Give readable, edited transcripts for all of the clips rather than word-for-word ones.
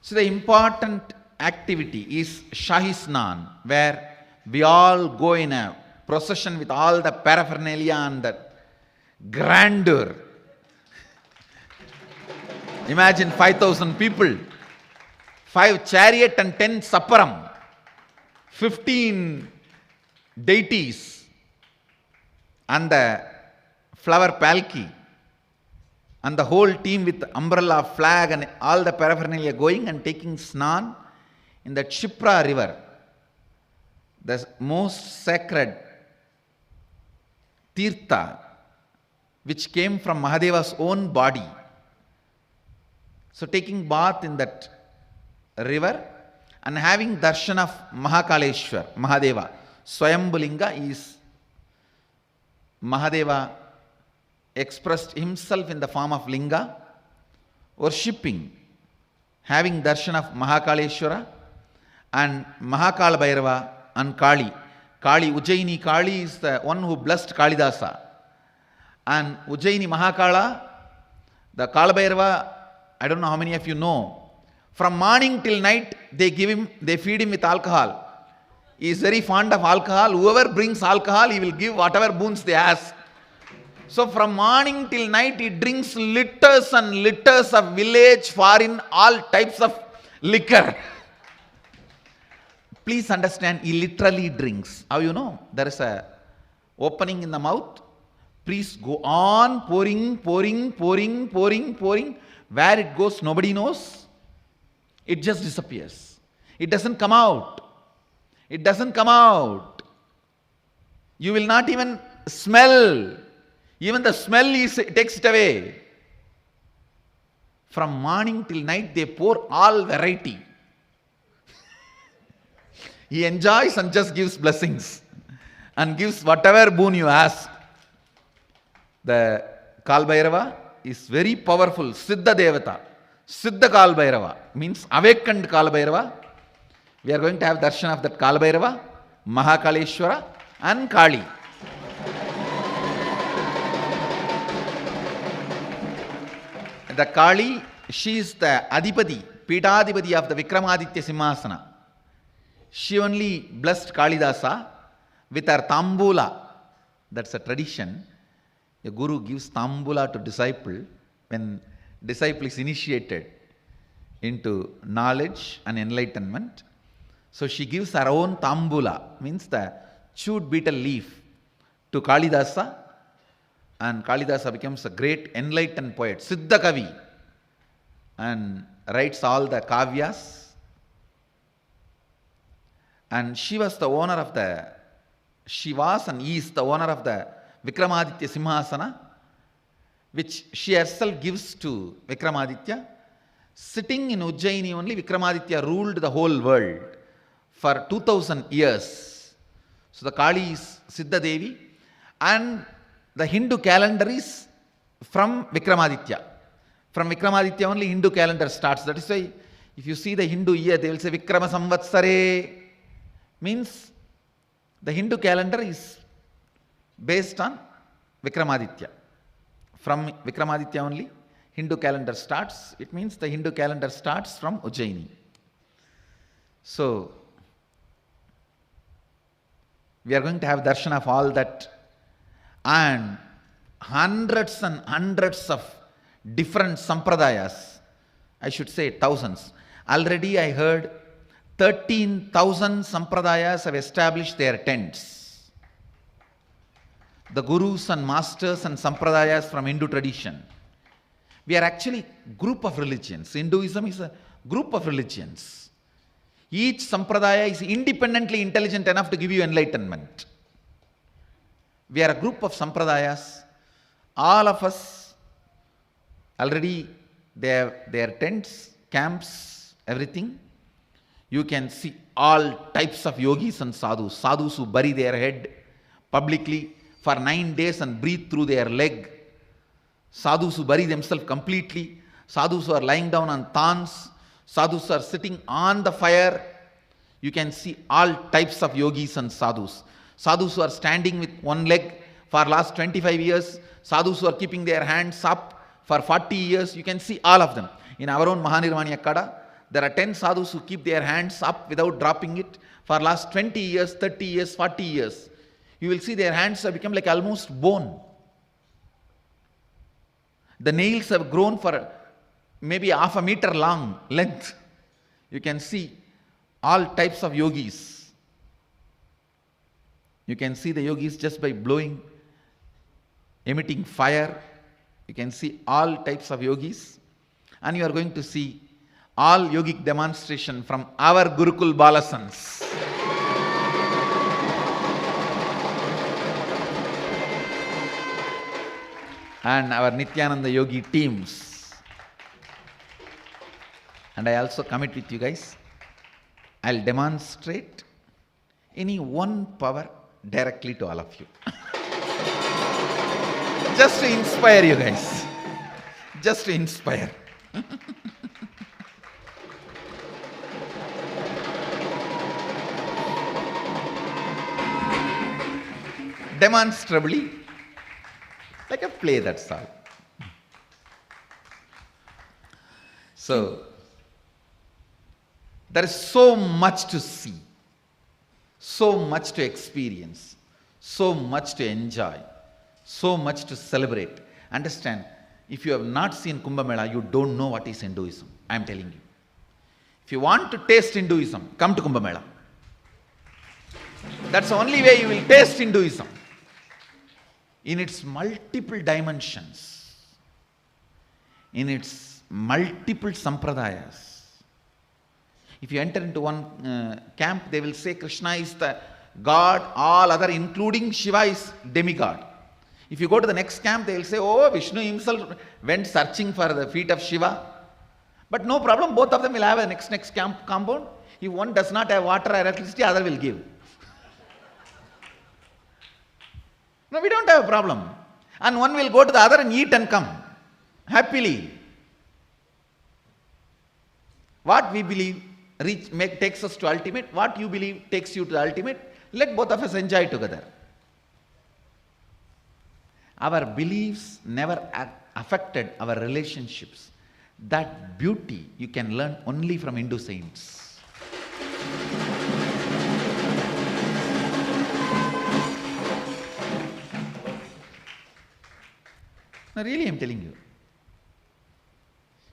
So the important activity is Shahi Snan, where we all go in a procession with all the paraphernalia and the grandeur. Imagine 5,000 people, 5 chariot and 10 sapparam, 15 deities, and the flower palki, and the whole team with umbrella, flag, and all the paraphernalia going and taking snan in the Chipra river, the most sacred tirtha, which came from Mahadeva's own body. So taking bath in that river and having darshan of Mahakaleshwar, Mahadeva. Swayambhulinga is Mahadeva expressed himself in the form of linga, worshipping, having darshan of Mahakaleshwara and Mahakala Bhairava and Kali. Kali, Ujjaini Kali is the one who blessed Kalidasa. And Ujjaini Mahakala, the Kala Bhairava, I don't know how many of you know, from morning till night they feed him with alcohol. He is very fond of alcohol. Whoever brings alcohol, he will give whatever boons they ask. So from morning till night, he drinks liters and liters of village, foreign, all types of liquor. Please understand, he literally drinks. How you know? There is a opening in the mouth. Please go on pouring, pouring, pouring, pouring, pouring. Where it goes, nobody knows. It just disappears. It doesn't come out. It doesn't come out. You will not even smell. Even the smell takes it away. From morning till night, they pour all variety. He enjoys and just gives blessings and gives whatever boon you ask. The Kal Bhairava is very powerful. Siddha Devata. Siddha Kal Bhairava means awakened Kal Bhairava. We are going to have darshan of that Kal Bhairava, Mahakaleshwara and Kali. The Kali, she is the Adipati, Pitadipati of the Vikramaditya Simhasana. She only blessed Kalidasa with her Tambula. That's a tradition. A guru gives Tambula to disciple when disciple is initiated into knowledge and enlightenment. So she gives her own Tambula, means the chewed betel leaf, to Kalidasa. And Kalidasa becomes a great enlightened poet, Siddha Kavi, and writes all the kavyas. And she was the owner of the, she was and is the owner of the Vikramaditya Simhasana, which she herself gives to Vikramaditya. Sitting in Ujjaini only, Vikramaditya ruled the whole world for 2000 years. So the Kali is Siddha Devi, and the Hindu calendar is from Vikramaditya. From Vikramaditya only Hindu calendar starts. That is why if you see the Hindu year, they will say Vikrama Samvatsare. Means the Hindu calendar is based on Vikramaditya. From Vikramaditya only Hindu calendar starts. It means the Hindu calendar starts from Ujjaini. So we are going to have darshan of all that, and hundreds and hundreds of different sampradayas. I should say thousands. Already I heard 13,000 sampradayas have established their tents. The gurus and masters and sampradayas from Hindu tradition. We are actually a group of religions. Hinduism is a group of religions. Each sampradaya is independently intelligent enough to give you enlightenment. We are a group of sampradayas. All of us, already they have their tents, camps, everything. You can see all types of yogis and sadhus. Sadhus who bury their head publicly for 9 days and breathe through their leg. Sadhus who bury themselves completely. Sadhus who are lying down on thorns. Sadhus who are sitting on the fire. You can see all types of yogis and sadhus. Sadhus who are standing with one leg for last 25 years. Sadhus who are keeping their hands up for 40 years. You can see all of them. In our own Mahanirvani Akkada, There are 10 sadhus who keep their hands up without dropping it for last 20 years, 30 years, 40 years. You will see their hands have become like almost bone. The nails have grown for maybe half a meter long length. You can see all types of yogis. You can see the yogis just by blowing, emitting fire. You can see all types of yogis. And you are going to see all yogic demonstration from our Gurukul Balasans. And our Nityananda Yogi teams. And I also commit with you guys, I'll demonstrate any one power directly to all of you. Just to inspire you guys. Just to inspire. Demonstrably, like a play, that's all. So, there is so much to see, so much to experience, so much to enjoy, so much to celebrate. Understand, if you have not seen Kumbh Mela, you don't know what is Hinduism. I am telling you. If you want to taste Hinduism, come to Kumbh Mela. That's the only way you will taste Hinduism. In its multiple dimensions, in its multiple sampradayas. If you enter into one camp, they will say Krishna is the God, all other including Shiva is demigod. If you go to the next camp, they will say, oh, Vishnu himself went searching for the feet of Shiva. But no problem, both of them will have a next camp compound. If one does not have water or electricity, other will give. No, we don't have a problem. And one will go to the other and eat and come happily. What we believe takes us to ultimate. What you believe takes you to the ultimate. Let both of us enjoy together. Our beliefs never affected our relationships. That beauty you can learn only from Hindu saints. No, really, I am telling you.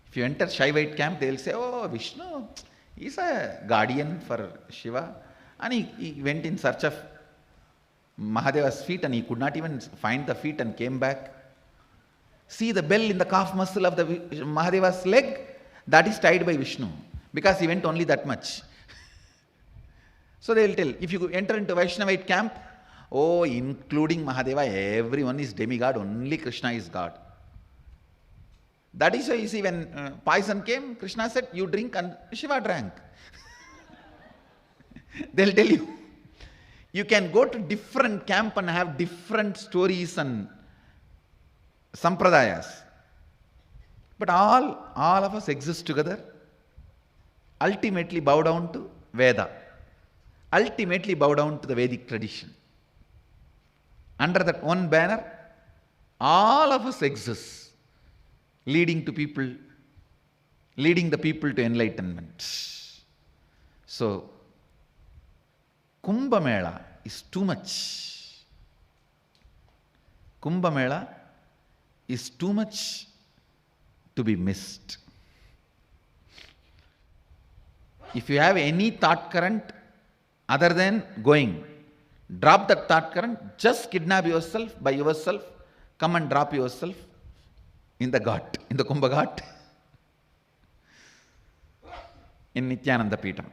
If you enter Shaivite camp, they will say, oh, Vishnu, he's a guardian for Shiva. And he went in search of Mahadeva's feet and he could not even find the feet and came back. See the bell in the calf muscle of the Mahadeva's leg? That is tied by Vishnu because he went only that much. So they will tell, if you enter into Vaishnavite camp, oh, including Mahadeva, everyone is demigod, only Krishna is God. That is why you see when poison came, Krishna said, you drink, and Shiva drank. They'll tell you. You can go to different camp and have different stories and sampradayas. But all of us exist together. Ultimately bow down to Veda. Ultimately bow down to the Vedic tradition. Under that one banner, all of us exist, leading the people to enlightenment. So, Kumbh Mela is too much. Kumbh Mela is too much to be missed. If you have any thought current other than going, drop that thought current, just kidnap yourself by yourself, come and drop yourself in the Ghat, in the Kumbh Ghat, in Nityananda Peetham.